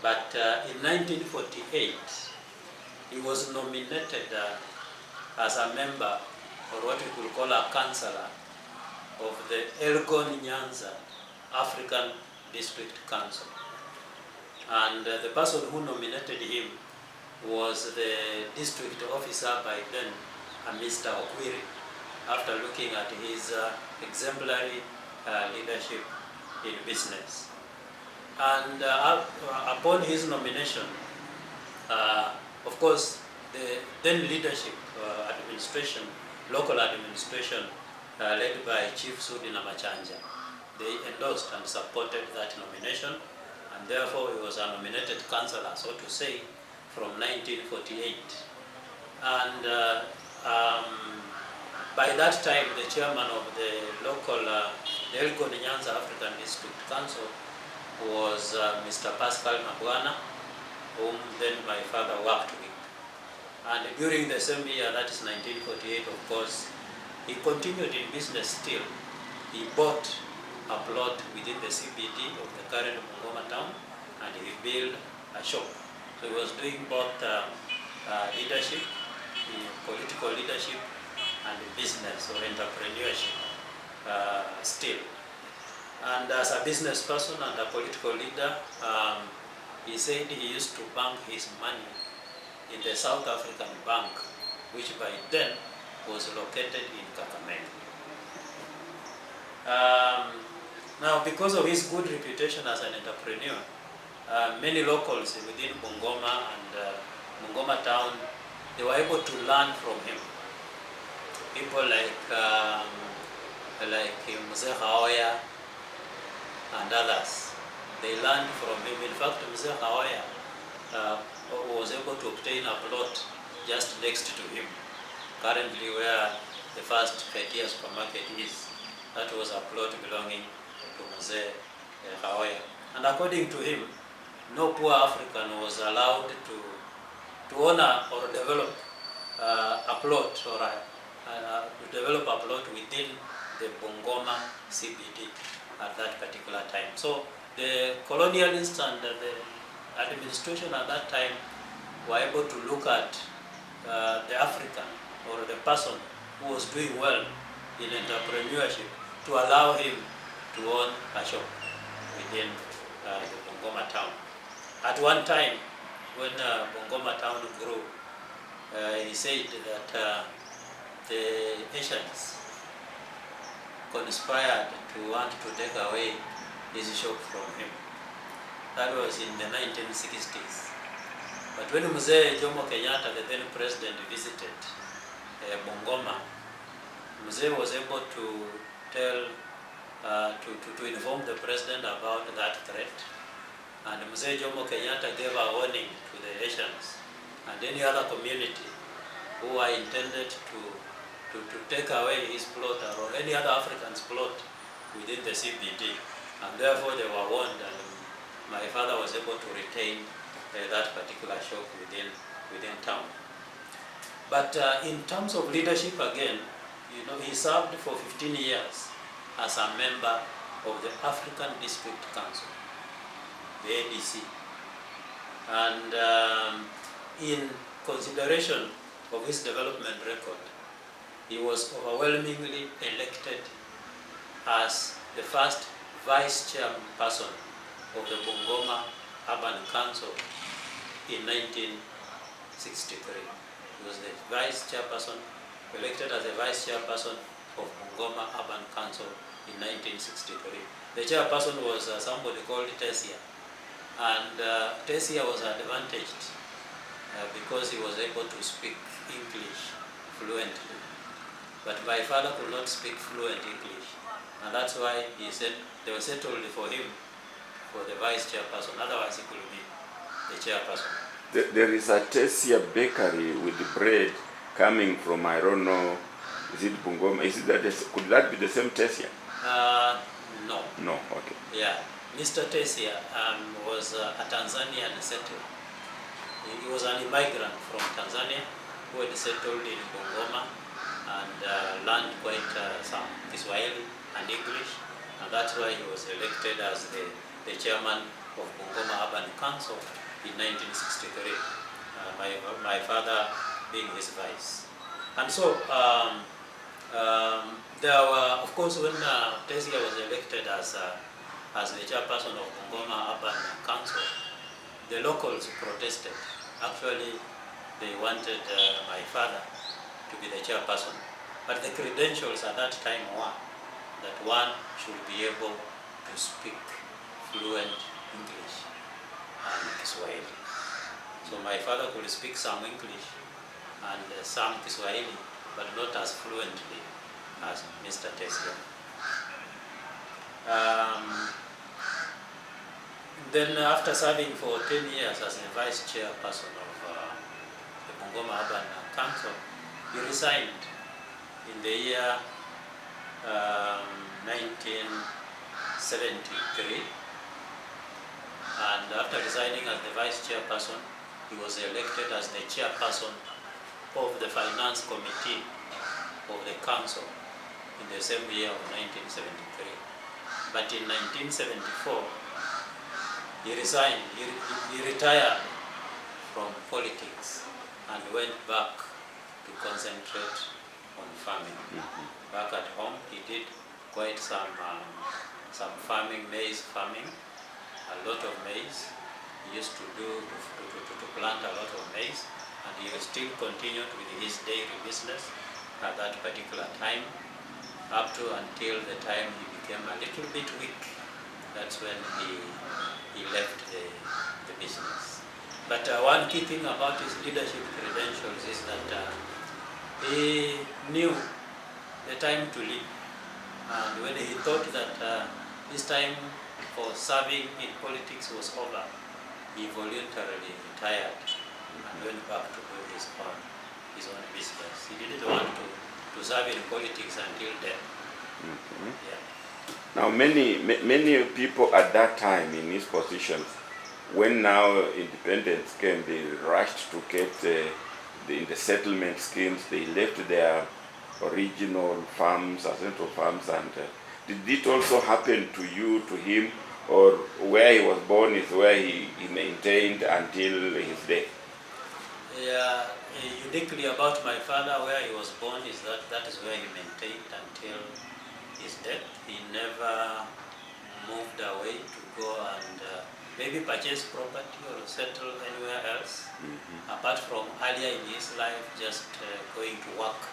But in 1948, he was nominated as a member, or what we could call a councillor, of the Elgon Nyanza African District Council. And the person who nominated him was the district officer by then, Mr. Okwiri, after looking at his exemplary leadership in business. And upon his nomination, of course, the then leadership administration, local administration, led by Chief Sudi Namachanja, they endorsed and supported that nomination, and therefore he was a nominated councillor, so to say, from 1948. And by that time, the chairman of the local Elgon Nyanza African District Council was Mr. Pascal Mabwana, whom then my father worked with. And during the same year, that is 1948, of course, he continued in business still. He bought a plot within the CBD of the current Bungoma town, and he built a shop. So he was doing both leadership, political leadership, and business or entrepreneurship still. And as a business person and a political leader, he said he used to bank his money in the South African Bank, which by then was located in Kakamega. Now, because of his good reputation as an entrepreneur, many locals within Bungoma and Bungoma town, they were able to learn from him. People like Mzee Haoya and others, they learned from him. In fact, Mzee Haoya was able to obtain a plot just next to him, currently where the first Katia supermarket is. That was a plot belonging to Mzee Haoya. And according to him, no poor African was allowed to own or develop a plot or to develop a plot within the Bungoma CBD at that particular time. So the colonialists and the administration at that time were able to look at the African or the person who was doing well in entrepreneurship to allow him to own a shop within the Bungoma town. At one time, when Bungoma town grew, he said that the Asians conspired to want to take away his shop from him. That was in the 1960s. But when Mzee Jomo Kenyatta, the then president, visited Bungoma, Mzee was able to tell, to inform the president about that threat. And Mzee Jomo Kenyatta gave a warning to the Asians and any other community who are intended to take away his plot or any other African's plot within the CBD. And therefore they were warned, and my father was able to retain that particular shop within town. But in terms of leadership again, you know, he served for 15 years as a member of the African District Council, the ADC. And in consideration of his development record, he was overwhelmingly elected as the first vice chairperson of the Bungoma Urban Council in 1963. He was the vice chairperson, elected as the vice chairperson of Bungoma Urban Council in 1963. The chairperson was somebody called Tessia, and Tessia was advantaged because he was able to speak English fluently. But my father could not speak fluent English, and that's why he said they were settled for him for the vice chairperson. Otherwise, he could be the chairperson. There is a Tessia bakery with bread coming from, I don't know, is it Bungoma? Is it that? Could that be the same Tessia? No. No. Okay. Yeah, Mr. Tessia was a Tanzanian settler. He was an immigrant from Tanzania who had settled in Bungoma and learned quite some Kiswahili and English, and that's why he was elected as the chairman of Bungoma Urban Council in 1963, my father being his vice. And so there were, of course, when Tesia was elected as the chairperson of Bungoma Urban Council, the locals protested. Actually, they wanted my father to be the chairperson. But the credentials at that time were that one should be able to speak fluent English and Kiswahili. So my father could speak some English and some Kiswahili, but not as fluently as Mr. Tesia. Then after serving for 10 years as a vice chairperson of the Bungoma Urban Council, he resigned in the year 1973. And after resigning as the vice chairperson, he was elected as the chairperson of the finance committee of the council in the same year of 1973. But in 1974, he resigned, he retired from politics and went back to concentrate on farming. Back at home, he did quite some farming, maize farming, a lot of maize. He used to plant a lot of maize, and he still continued with his dairy business at that particular time, up to until the time he became a little bit weak. That's when he left the business. But one key thing about his leadership credentials is that he knew the time to leave. And when he thought that his time for serving in politics was over, he voluntarily retired and went back to do his own business. He didn't want to serve in politics until death. Yeah. Now, many people at that time in his positions, when now independence came, they rushed to get in the settlement schemes. They left their original farms, ancestral farms, and did it also happen to you, to him, or where he was born is where he maintained until his death? Yeah, uniquely about my father, where he was born is that is where he maintained until his death. He never moved away to go and maybe purchase property or settle anywhere else, apart from earlier in his life just going to work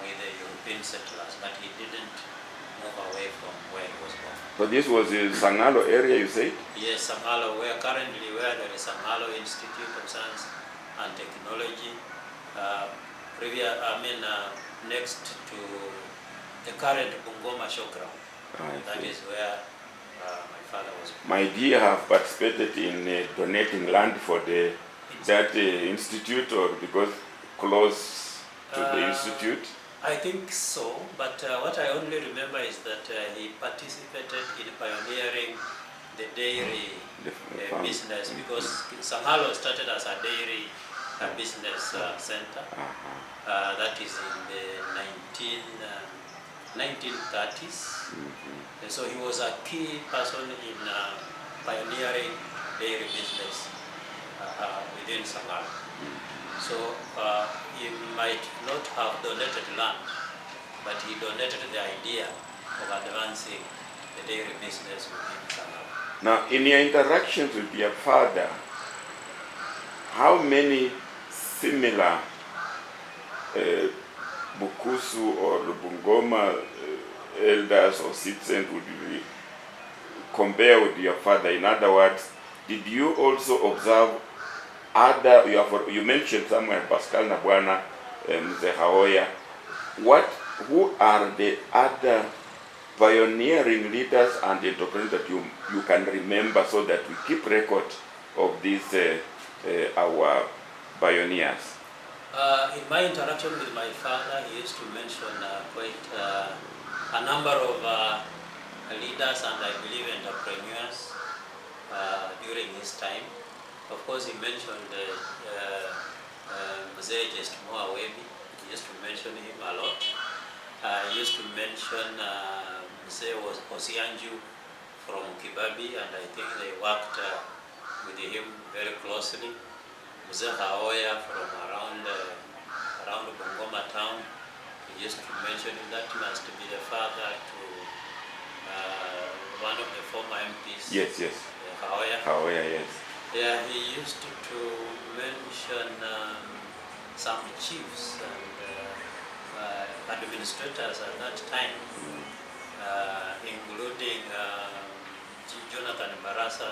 with the European settlers, but he didn't move away from where he was born. So this was in Sangalo area, you say? Yes, Sangalo, where there is Sangalo Institute of Science and Technology, next to the current Bungoma showground. That is where my father was born. My dear have participated in donating land for that institute, or because close to the institute? I think so, but what I only remember is that he participated in pioneering the dairy business, because Sangalo started as a dairy business center. That is in the 1930s. And so he was a key person in pioneering dairy business within Sangalo. So he might not have donated land, but he donated the idea of advancing the dairy business within Sangalo. Now, in your interactions with your father, how many similar Bukusu or Bungoma elders or citizens would you compare with your father? In other words, did you also observe other, you mentioned somewhere Pascal Nabwana, Mzee Haoya. Who are the other pioneering leaders and entrepreneurs that you can remember, so that we keep record of these our pioneers? In my interaction with my father, he used to mention quite a number of leaders and I believe entrepreneurs during his time. Of course, he mentioned Mzee Jestmoa Webi. He used to mention him a lot. He used to mention Mzee Osianju from Kibabi, and I think they worked with him very closely. Mzee Haoya from around Bungoma town. He used to mention that must be the father to one of the former MPs. Yes, yes. Haoya. Haoya, yes. Yeah, he used to mention some chiefs and administrators at that time, including Jonathan Barasa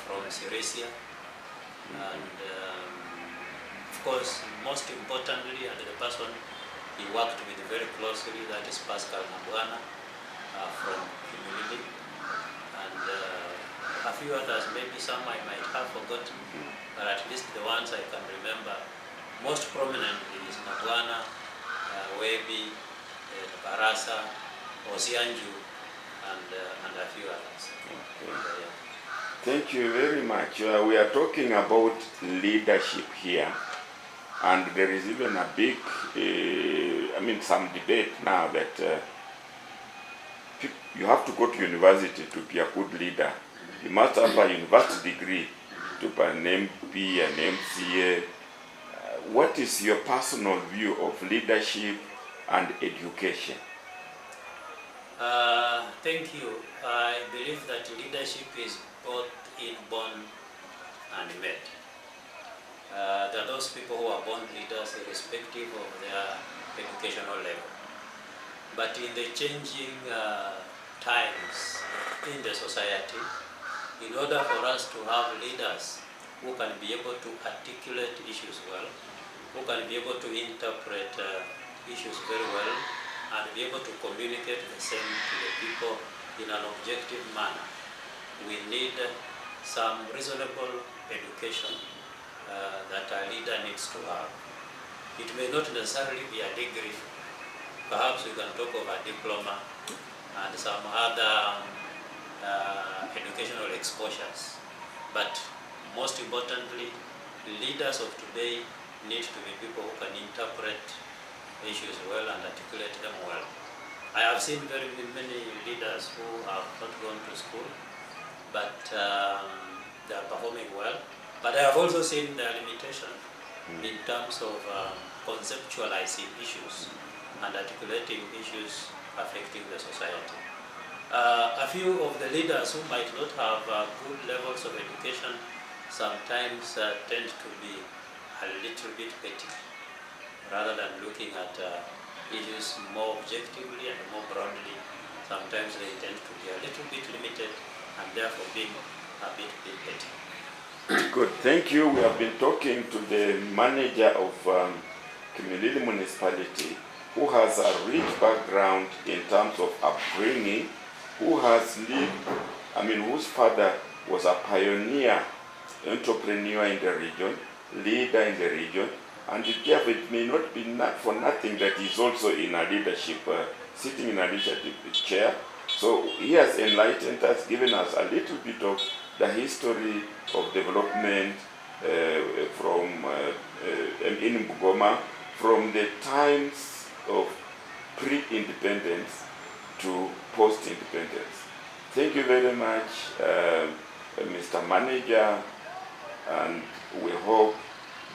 from Silesia, and of course, most importantly, and the person he worked with very closely, that is Pascal Nabwana from Kimilili, and a few others, maybe some I might have forgotten, but at least the ones I can remember most prominently is Nabwana, Webi, Barasa, Osianju, and a few others. Okay. Thank you very much. We are talking about leadership here, and there is even a big, some debate now that you have to go to university to be a good leader. You must have a university degree to be an MP, an MCA. What is your personal view of leadership and education? Thank you. I believe that leadership is both inborn and made. There are those people who are born leaders irrespective of their educational level. But in the changing times in the society, in order for us to have leaders who can be able to articulate issues well, who can be able to interpret issues very well, and be able to communicate the same to the people in an objective manner, we need some reasonable education that a leader needs to have. It may not necessarily be a degree. Perhaps we can talk of a diploma and some other educational exposures. But most importantly, leaders of today need to be people who can interpret issues well and articulate them well. I have seen very many leaders who have not gone to school, but they are performing well. But I have also seen their limitation in terms of conceptualizing issues and articulating issues affecting the society. A few of the leaders who might not have good levels of education sometimes tend to be a little bit petty, rather than looking at issues more objectively and more broadly. Sometimes they tend to be a little bit limited and therefore being a bit petty. Good, thank you. We have been talking to the manager of Kimilili Municipality, who has a rich background in terms of upbringing, who has lived, whose father was a pioneer entrepreneur in the region, leader in the region, and therefore it may not be for nothing that he's also in a leadership, sitting in a leadership chair. So he has enlightened us, given us a little bit of the history of development in Bungoma, from the times of pre-independence to post-independence. Thank you very much, Mr. Manager, and we hope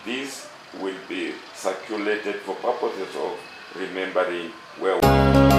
this will be circulated for purposes of remembering where we are.